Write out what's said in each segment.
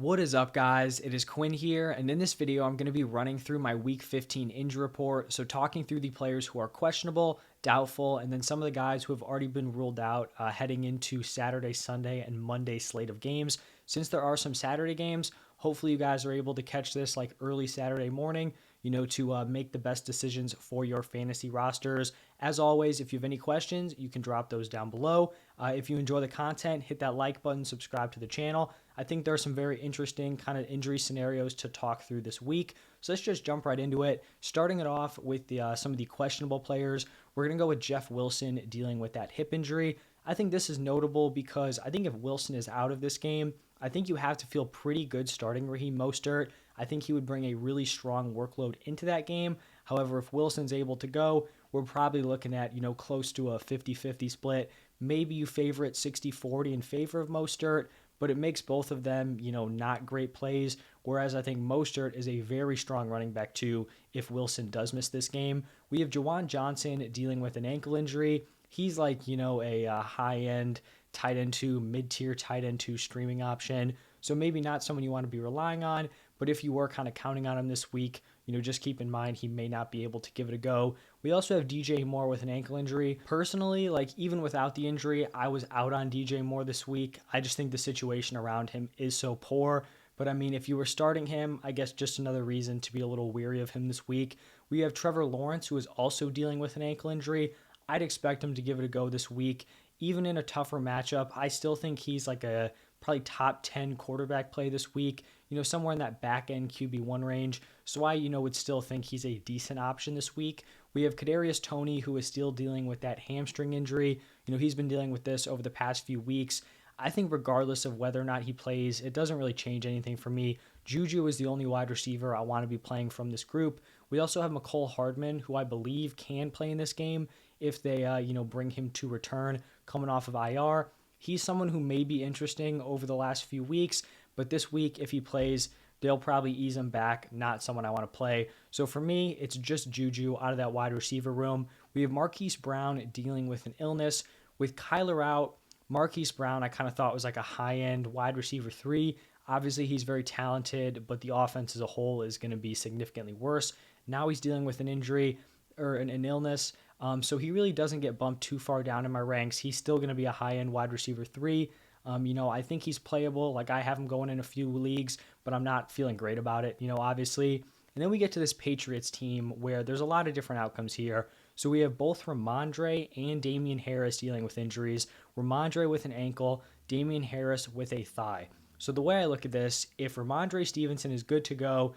What is up, guys? It is Quinn here, and in this video, I'm going to be running through my Week 15 injury report. So, talking through the players who are questionable, doubtful, and then some of the guys who have already been ruled out heading into Saturday, Sunday, and Monday slate of games. Since there are some Saturday games, hopefully you guys are able to catch this like early Saturday morning, to make the best decisions for your fantasy rosters. As always, if you have any questions, you can drop those down below. If you enjoy the content, hit that like button, subscribe to the channel. I think there are some very interesting kind of injury scenarios to talk through this week. So let's just jump right into it. Starting it off with some of the questionable players, we're going to go with Jeff Wilson dealing with that hip injury. I think this is notable because I think if Wilson is out of this game, I think you have to feel pretty good starting Raheem Mostert. I think he would bring a really strong workload into that game. However, if Wilson's able to go, we're probably looking at, close to a 50-50 split. Maybe you favor it 60-40 in favor of Mostert, but it makes both of them, not great plays. Whereas I think Mostert is a very strong running back too if Wilson does miss this game. We have Juwan Johnson dealing with an ankle injury. He's like, a high-end tight end 2, mid-tier tight end 2 streaming option. So maybe not someone you want to be relying on, but if you were kind of counting on him this week, just keep in mind he may not be able to give it a go. We also have DJ Moore with an ankle injury. Personally, even without the injury, I was out on DJ Moore this week. I just think the situation around him is so poor. But I mean, if you were starting him, I guess just another reason to be a little weary of him this week. We have Trevor Lawrence, who is also dealing with an ankle injury. I'd expect him to give it a go this week. Even in a tougher matchup, I still think he's like a probably top 10 quarterback play this week, somewhere in that back end QB1 range. So I, would still think he's a decent option this week. We have Kadarius Toney, who is still dealing with that hamstring injury. He's been dealing with this over the past few weeks. I think regardless of whether or not he plays, it doesn't really change anything for me. Juju is the only wide receiver I want to be playing from this group. We also have McCole Hardman, who I believe can play in this game if they, bring him to return coming off of IR. He's someone who may be interesting over the last few weeks, but this week, if he plays, they'll probably ease him back, not someone I want to play. So for me, it's just Juju out of that wide receiver room. We have Marquise Brown dealing with an illness. With Kyler out, Marquise Brown I kind of thought was like a high-end wide receiver 3. Obviously, he's very talented, but the offense as a whole is going to be significantly worse. Now he's dealing with an injury or an illness. So he really doesn't get bumped too far down in my ranks. He's still going to be a high-end wide receiver 3. I think he's playable. Like I have him going in a few leagues, but I'm not feeling great about it, obviously. And then we get to this Patriots team where there's a lot of different outcomes here. So we have both Ramondre and Damian Harris dealing with injuries. Ramondre with an ankle, Damian Harris with a thigh. So the way I look at this, if Ramondre Stevenson is good to go,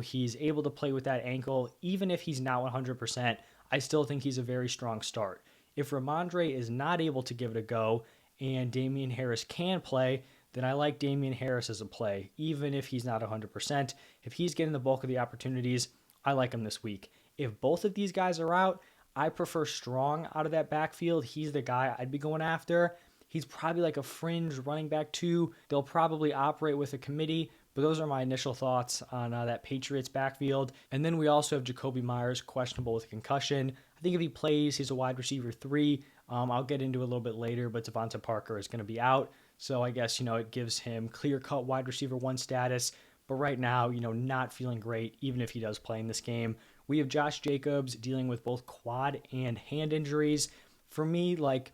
he's able to play with that ankle, even if he's not 100%, I still think he's a very strong start. If Ramondre is not able to give it a go and Damian Harris can play, then I like Damian Harris as a play, even if he's not 100%. If he's getting the bulk of the opportunities, I like him this week. If both of these guys are out, I prefer Strong out of that backfield. He's the guy I'd be going after. He's probably like a fringe running back 2. They'll probably operate with a committee, but those are my initial thoughts on that Patriots backfield. And then we also have Jacoby Myers, questionable with a concussion. I think if he plays, he's a wide receiver 3. I'll get into it a little bit later, but Devonta Parker is going to be out. So I guess, it gives him clear-cut wide receiver 1 status. But right now, not feeling great, even if he does play in this game. We have Josh Jacobs dealing with both quad and hand injuries. For me, you'd like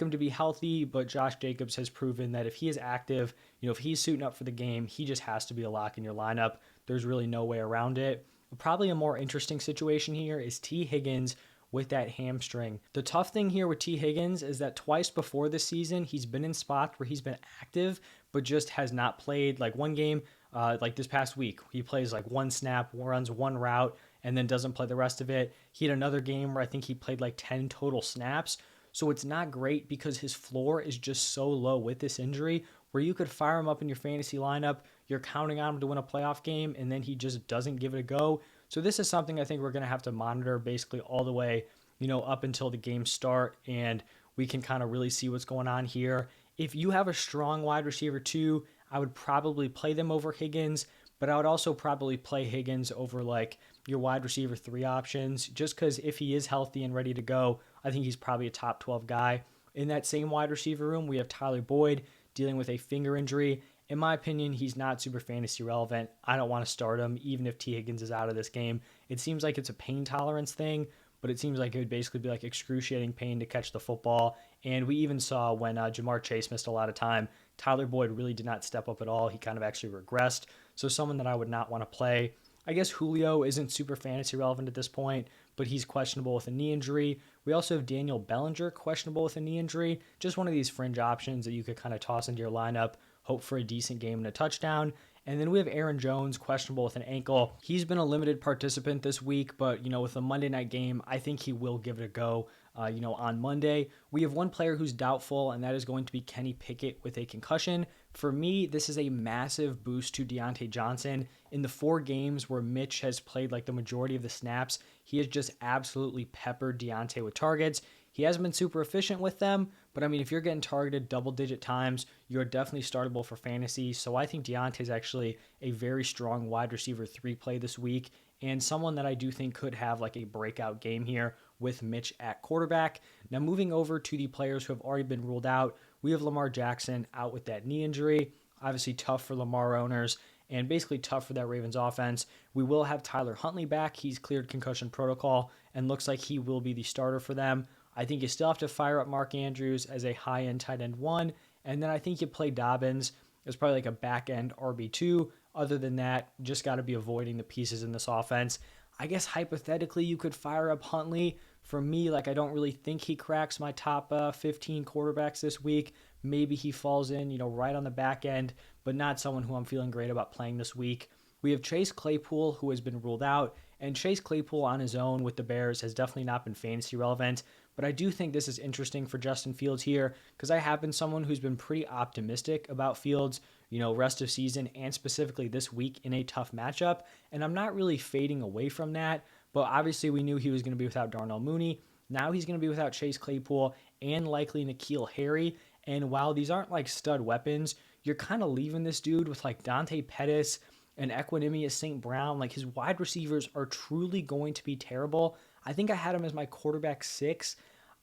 him to be healthy, but Josh Jacobs has proven that if he is active, if he's suiting up for the game, he just has to be a lock in your lineup. There's really no way around it. Probably a more interesting situation here is T. Higgins with that hamstring. The tough thing here with T. Higgins is that twice before this season, he's been in spots where he's been active, but just has not played. Like one game, like this past week, he plays like one snap, runs one route, and then doesn't play the rest of it. He had another game where I think he played like 10 total snaps. So it's not great because his floor is just so low with this injury where you could fire him up in your fantasy lineup. You're counting on him to win a playoff game, and then he just doesn't give it a go. So this is something I think we're going to have to monitor basically all the way, up until the games start, and we can kind of really see what's going on here. If you have a strong wide receiver 2, I would probably play them over Higgins, but I would also probably play Higgins over like your wide receiver 3 options, just because if he is healthy and ready to go, I think he's probably a top 12 guy. In that same wide receiver room, we have Tyler Boyd dealing with a finger injury, In my opinion, he's not super fantasy relevant. I don't want to start him, even if T. Higgins is out of this game. It seems like it's a pain tolerance thing, but it seems like it would basically be like excruciating pain to catch the football. And we even saw when Jamar Chase missed a lot of time, Tyler Boyd really did not step up at all. He kind of actually regressed. So someone that I would not want to play. I guess Julio isn't super fantasy relevant at this point, but he's questionable with a knee injury. We also have Daniel Bellinger questionable with a knee injury. Just one of these fringe options that you could kind of toss into your lineup, hope for a decent game and a touchdown. And then we have Aaron Jones questionable with an ankle. He's been a limited participant this week, but with the Monday night game, I think he will give it a go. On Monday, we have one player who's doubtful, and that is going to be Kenny Pickett with a concussion. For me, this is a massive boost to Deontay Johnson. In the 4 games where Mitch has played like the majority of the snaps, he has just absolutely peppered Deontay with targets. He hasn't been super efficient with them, but I mean, if you're getting targeted double-digit times, you're definitely startable for fantasy. So I think Deontay is actually a very strong wide receiver 3 play this week, and someone that I do think could have like a breakout game here with Mitch at quarterback. Now moving over to the players who have already been ruled out, we have Lamar Jackson out with that knee injury. Obviously tough for Lamar owners and basically tough for that Ravens offense. We will have Tyler Huntley back. He's cleared concussion protocol and looks like he will be the starter for them. I think you still have to fire up Mark Andrews as a high-end tight end 1, and then I think you play Dobbins as probably like a back-end RB2. Other than that, just got to be avoiding the pieces in this offense. I guess hypothetically you could fire up Huntley. For me, like I don't really think he cracks my top 15 quarterbacks this week. Maybe he falls in, right on the back end, but not someone who I'm feeling great about playing this week. We have Chase Claypool, who has been ruled out, and Chase Claypool on his own with the Bears has definitely not been fantasy relevant, but I do think this is interesting for Justin Fields here because I have been someone who's been pretty optimistic about Fields, rest of season and specifically this week in a tough matchup, and I'm not really fading away from that, but obviously we knew he was going to be without Darnell Mooney. Now he's going to be without Chase Claypool and likely N'Keal Harry, and while these aren't like stud weapons, you're kind of leaving this dude with like Dante Pettis and Equanimous St. Brown. Like his wide receivers are truly going to be terrible. I think I had him as my quarterback 6.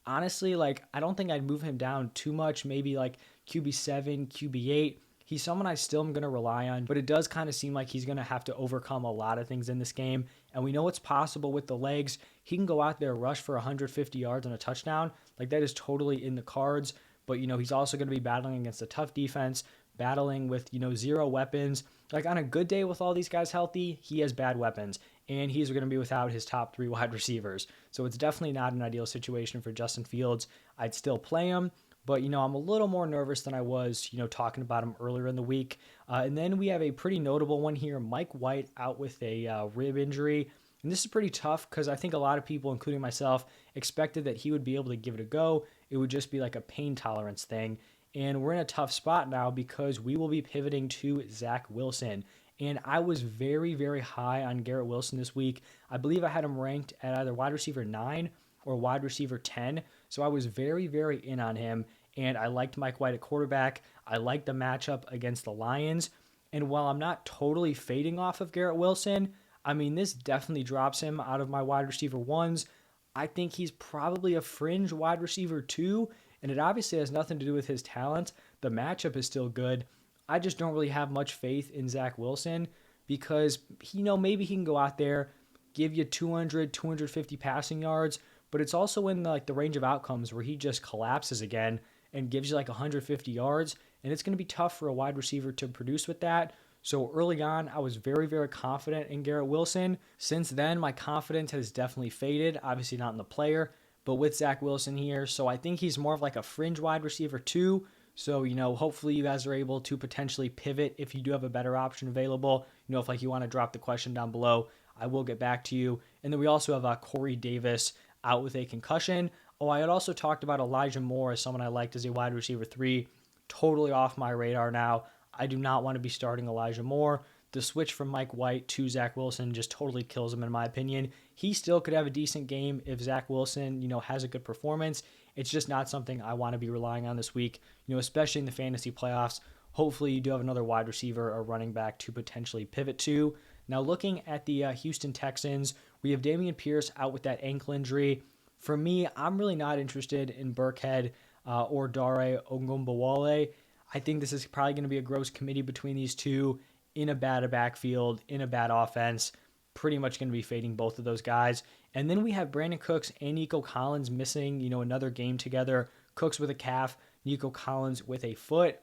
Honestly, like I don't think I'd move him down too much, maybe like QB7, QB8. He's someone I still am going to rely on, but it does kind of seem like he's going to have to overcome a lot of things in this game. And we know what's possible with the legs. He can go out there, rush for 150 yards and a touchdown. Like that is totally in the cards. But, he's also going to be battling against a tough defense, battling with, 0 weapons. Like on a good day with all these guys healthy, he has bad weapons. And he's going to be without his top 3 wide receivers. So it's definitely not an ideal situation for Justin Fields. I'd still play him. But, I'm a little more nervous than I was, talking about him earlier in the week. And then we have a pretty notable one here, Mike White out with a rib injury. And this is pretty tough because I think a lot of people, including myself, expected that he would be able to give it a go. It would just be like a pain tolerance thing. And we're in a tough spot now because we will be pivoting to Zach Wilson. And I was very, very high on Garrett Wilson this week. I believe I had him ranked at either wide receiver 9 or wide receiver 10. So I was very, very in on him. And I liked Mike White at quarterback. I liked the matchup against the Lions. And while I'm not totally fading off of Garrett Wilson, I mean, this definitely drops him out of my wide receiver 1s. I think he's probably a fringe wide receiver 2, and it obviously has nothing to do with his talent. The matchup is still good. I just don't really have much faith in Zach Wilson because, maybe he can go out there, give you 200, 250 passing yards, but it's also in the range of outcomes where he just collapses again and gives you like 150 yards, and it's going to be tough for a wide receiver to produce with that. So early on, I was very, very confident in Garrett Wilson. Since then, my confidence has definitely faded. Obviously not in the player, but with Zach Wilson here. So I think he's more of like a fringe wide receiver 2. So, hopefully you guys are able to potentially pivot if you do have a better option available. If like you want to drop the question down below, I will get back to you. And then we also have Corey Davis out with a concussion. Oh, I had also talked about Elijah Moore as someone I liked as a wide receiver 3. Totally off my radar now. I do not want to be starting Elijah Moore. The switch from Mike White to Zach Wilson just totally kills him in my opinion. He still could have a decent game if Zach Wilson, has a good performance. It's just not something I want to be relying on this week, especially in the fantasy playoffs. Hopefully you do have another wide receiver or running back to potentially pivot to. Now looking at the Houston Texans, we have Dameon Pierce out with that ankle injury. For me, I'm really not interested in Burkhead or Dare Ogunbowale. I think this is probably going to be a gross committee between these two in a bad backfield, in a bad offense. Pretty much going to be fading both of those guys. And then we have Brandon Cooks and Nico Collins missing, another game together. Cooks with a calf, Nico Collins with a foot.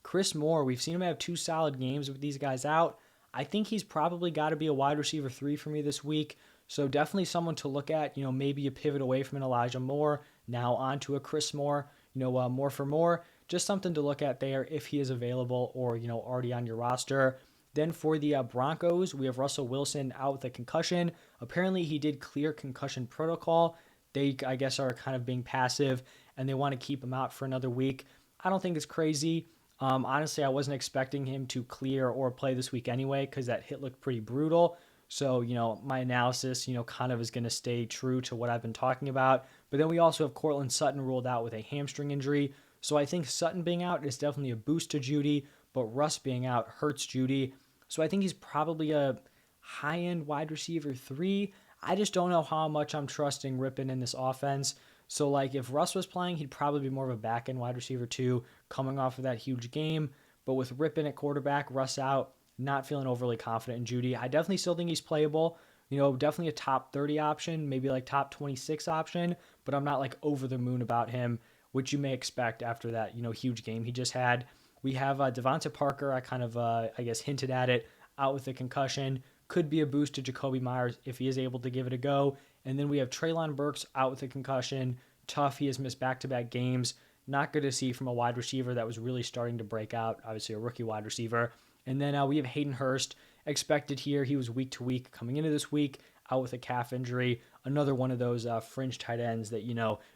Chris Moore, we've seen him have 2 solid games with these guys out. I think he's probably got to be a wide receiver 3 for me this week. So definitely someone to look at. Maybe a pivot away from an Elijah Moore, now onto a Chris Moore. More for more. Just something to look at there if he is available or already on your roster. Then for the Broncos, we have Russell Wilson out with a concussion. Apparently, he did clear concussion protocol. They, I guess, are kind of being passive, and they want to keep him out for another week. I don't think it's crazy. Honestly, I wasn't expecting him to clear or play this week anyway because that hit looked pretty brutal. So, my analysis, kind of is going to stay true to what I've been talking about. But then we also have Cortland Sutton ruled out with a hamstring injury. So I think Sutton being out is definitely a boost to Judy, but Russ being out hurts Judy. So I think he's probably a high-end wide receiver 3. I just don't know how much I'm trusting Rippon in this offense. So, like, if Russ was playing, he'd probably be more of a back-end wide receiver 2 coming off of that huge game. But with Rippon at quarterback, Russ out, not feeling overly confident in Judy. I definitely still think he's playable. Definitely a top 30 option, maybe like top 26 option, but I'm not like over the moon about him, which you may expect after that, huge game he just had. We have Devonta Parker. I kind of, I guess, hinted at it, out with a concussion. Could be a boost to Jacoby Myers if he is able to give it a go. And then we have Treylon Burks out with a concussion. Tough. He has missed back-to-back games. Not good to see from a wide receiver that was really starting to break out. Obviously, a rookie wide receiver. And then we have Hayden Hurst expected here. He was week to week coming into this week, out with a calf injury. Another one of those fringe tight ends that,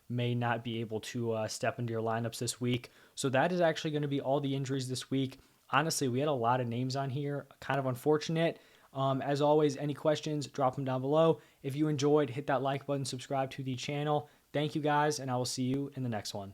may not be able to step into your lineups this week. So that is actually going to be all the injuries this week. Honestly, we had a lot of names on here. Kind of unfortunate. As always, any questions, drop them down below. If you enjoyed, hit that like button, subscribe to the channel. Thank you guys, and I will see you in the next one.